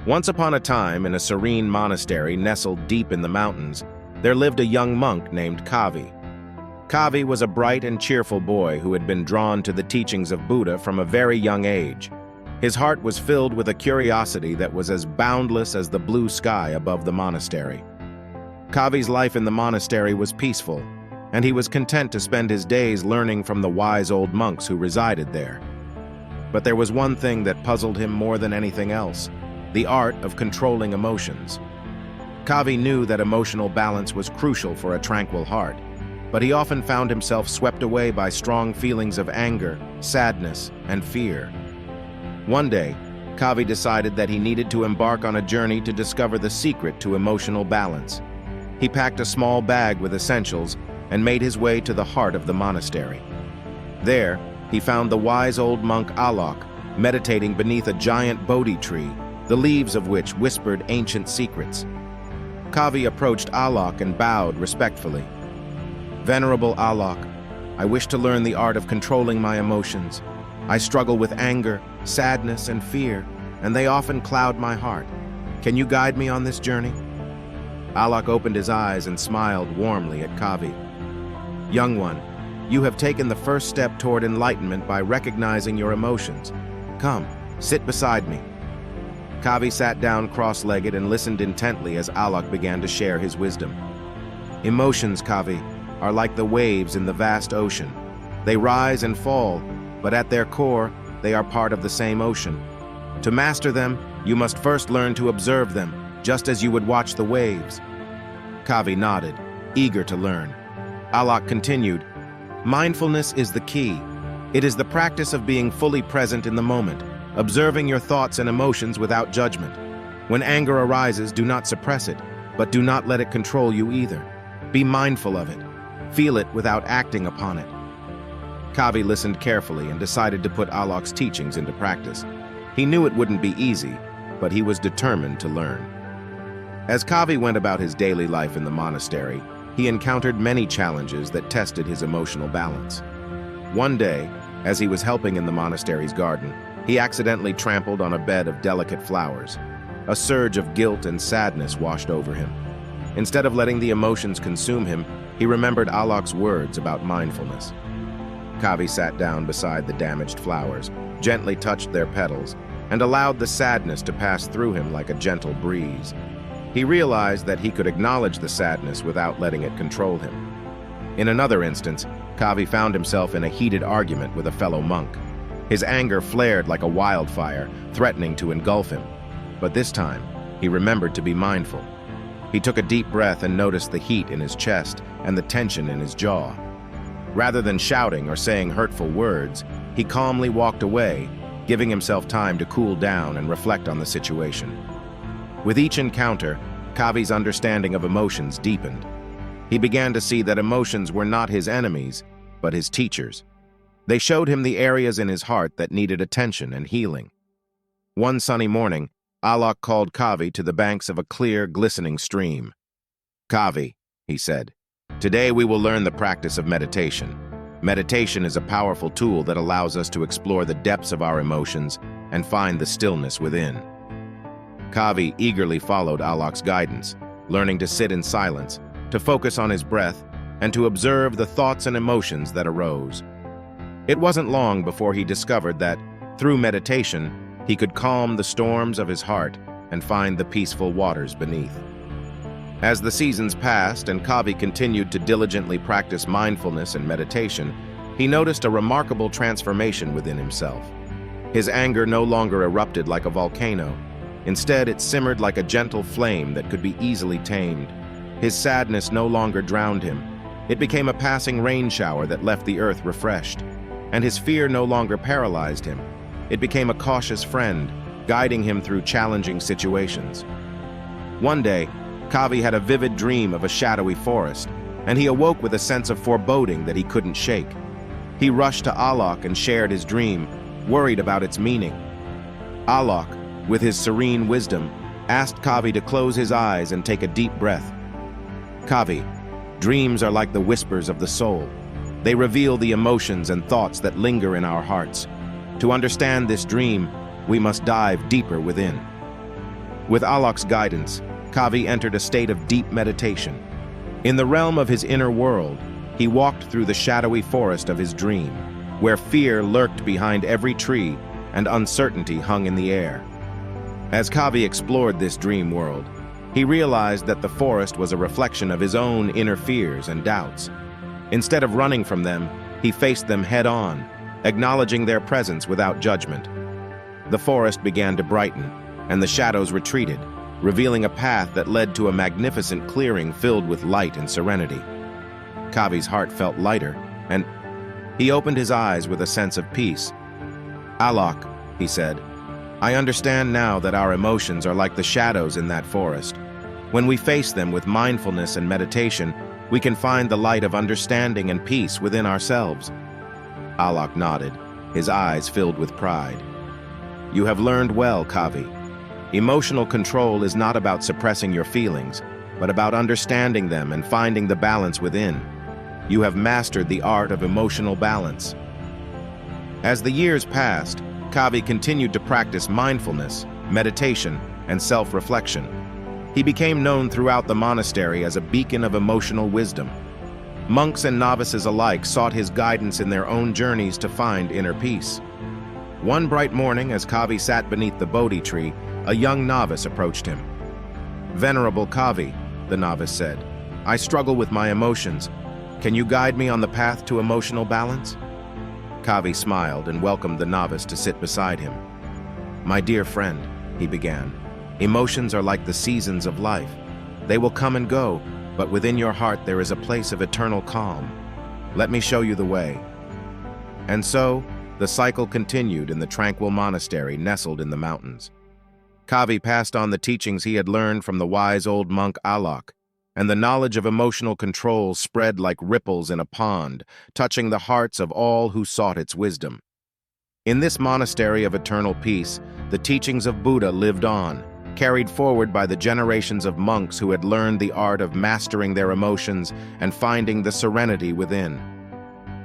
Once upon a time, in a serene monastery nestled deep in the mountains, there lived a young monk named Kavi. Kavi was a bright and cheerful boy who had been drawn to the teachings of Buddha from a very young age. His heart was filled with a curiosity that was as boundless as the blue sky above the monastery. Kavi's life in the monastery was peaceful, and he was content to spend his days learning from the wise old monks who resided there. But there was one thing that puzzled him more than anything else: the art of controlling emotions. Kavi knew that emotional balance was crucial for a tranquil heart, but he often found himself swept away by strong feelings of anger, sadness, and fear. One day, Kavi decided that he needed to embark on a journey to discover the secret to emotional balance. He packed a small bag with essentials and made his way to the heart of the monastery. There, he found the wise old monk Alok meditating beneath a giant Bodhi tree, the leaves of which whispered ancient secrets. Kavi approached Alok and bowed respectfully. "Venerable Alok, I wish to learn the art of controlling my emotions. I struggle with anger, sadness, and fear, and they often cloud my heart. Can you guide me on this journey?" Alok opened his eyes and smiled warmly at Kavi. "Young one, you have taken the first step toward enlightenment by recognizing your emotions. Come, sit beside me." Kavi sat down cross-legged and listened intently as Alok began to share his wisdom. "Emotions, Kavi, are like the waves in the vast ocean. They rise and fall, but at their core, they are part of the same ocean. To master them, you must first learn to observe them, just as you would watch the waves." Kavi nodded, eager to learn. Alok continued, "Mindfulness is the key. It is the practice of being fully present in the moment, observing your thoughts and emotions without judgment. When anger arises, do not suppress it, but do not let it control you either. Be mindful of it. Feel it without acting upon it." Kavi listened carefully and decided to put Alok's teachings into practice. He knew it wouldn't be easy, but he was determined to learn. As Kavi went about his daily life in the monastery, he encountered many challenges that tested his emotional balance. One day, as he was helping in the monastery's garden, he accidentally trampled on a bed of delicate flowers. A surge of guilt and sadness washed over him. Instead of letting the emotions consume him, he remembered Alok's words about mindfulness. Kavi sat down beside the damaged flowers, gently touched their petals, and allowed the sadness to pass through him like a gentle breeze. He realized that he could acknowledge the sadness without letting it control him. In another instance, Kavi found himself in a heated argument with a fellow monk. His anger flared like a wildfire, threatening to engulf him. But this time, he remembered to be mindful. He took a deep breath and noticed the heat in his chest and the tension in his jaw. Rather than shouting or saying hurtful words, he calmly walked away, giving himself time to cool down and reflect on the situation. With each encounter, Kavi's understanding of emotions deepened. He began to see that emotions were not his enemies, but his teachers. They showed him the areas in his heart that needed attention and healing. One sunny morning, Alok called Kavi to the banks of a clear, glistening stream. "Kavi," he said, "today we will learn the practice of meditation. Meditation is a powerful tool that allows us to explore the depths of our emotions and find the stillness within." Kavi eagerly followed Alok's guidance, learning to sit in silence, to focus on his breath, and to observe the thoughts and emotions that arose. It wasn't long before he discovered that, through meditation, he could calm the storms of his heart and find the peaceful waters beneath. As the seasons passed and Kavi continued to diligently practice mindfulness and meditation, he noticed a remarkable transformation within himself. His anger no longer erupted like a volcano. Instead, it simmered like a gentle flame that could be easily tamed. His sadness no longer drowned him. It became a passing rain shower that left the earth refreshed. And his fear no longer paralyzed him. It became a cautious friend, guiding him through challenging situations. One day, Kavi had a vivid dream of a shadowy forest, and he awoke with a sense of foreboding that he couldn't shake. He rushed to Alok and shared his dream, worried about its meaning. Alok, with his serene wisdom, asked Kavi to close his eyes and take a deep breath. "Kavi, dreams are like the whispers of the soul. They reveal the emotions and thoughts that linger in our hearts. To understand this dream, we must dive deeper within." With Alok's guidance, Kavi entered a state of deep meditation. In the realm of his inner world, he walked through the shadowy forest of his dream, where fear lurked behind every tree and uncertainty hung in the air. As Kavi explored this dream world, he realized that the forest was a reflection of his own inner fears and doubts. Instead of running from them, he faced them head-on, acknowledging their presence without judgment. The forest began to brighten, and the shadows retreated, revealing a path that led to a magnificent clearing filled with light and serenity. Kavi's heart felt lighter, and he opened his eyes with a sense of peace. "Alok," he said, "I understand now that our emotions are like the shadows in that forest. When we face them with mindfulness and meditation, we can find the light of understanding and peace within ourselves." Alok nodded, his eyes filled with pride. "You have learned well, Kavi. Emotional control is not about suppressing your feelings, but about understanding them and finding the balance within. You have mastered the art of emotional balance." As the years passed, Kavi continued to practice mindfulness, meditation, and self-reflection. He became known throughout the monastery as a beacon of emotional wisdom. Monks and novices alike sought his guidance in their own journeys to find inner peace. One bright morning, as Kavi sat beneath the Bodhi tree, a young novice approached him. "Venerable Kavi," the novice said, "I struggle with my emotions. Can you guide me on the path to emotional balance?" Kavi smiled and welcomed the novice to sit beside him. "My dear friend," he began, "emotions are like the seasons of life. They will come and go, but within your heart there is a place of eternal calm. Let me show you the way." And so, the cycle continued in the tranquil monastery nestled in the mountains. Kavi passed on the teachings he had learned from the wise old monk Alok, and the knowledge of emotional control spread like ripples in a pond, touching the hearts of all who sought its wisdom. In this monastery of eternal peace, the teachings of Buddha lived on, carried forward by the generations of monks who had learned the art of mastering their emotions and finding the serenity within.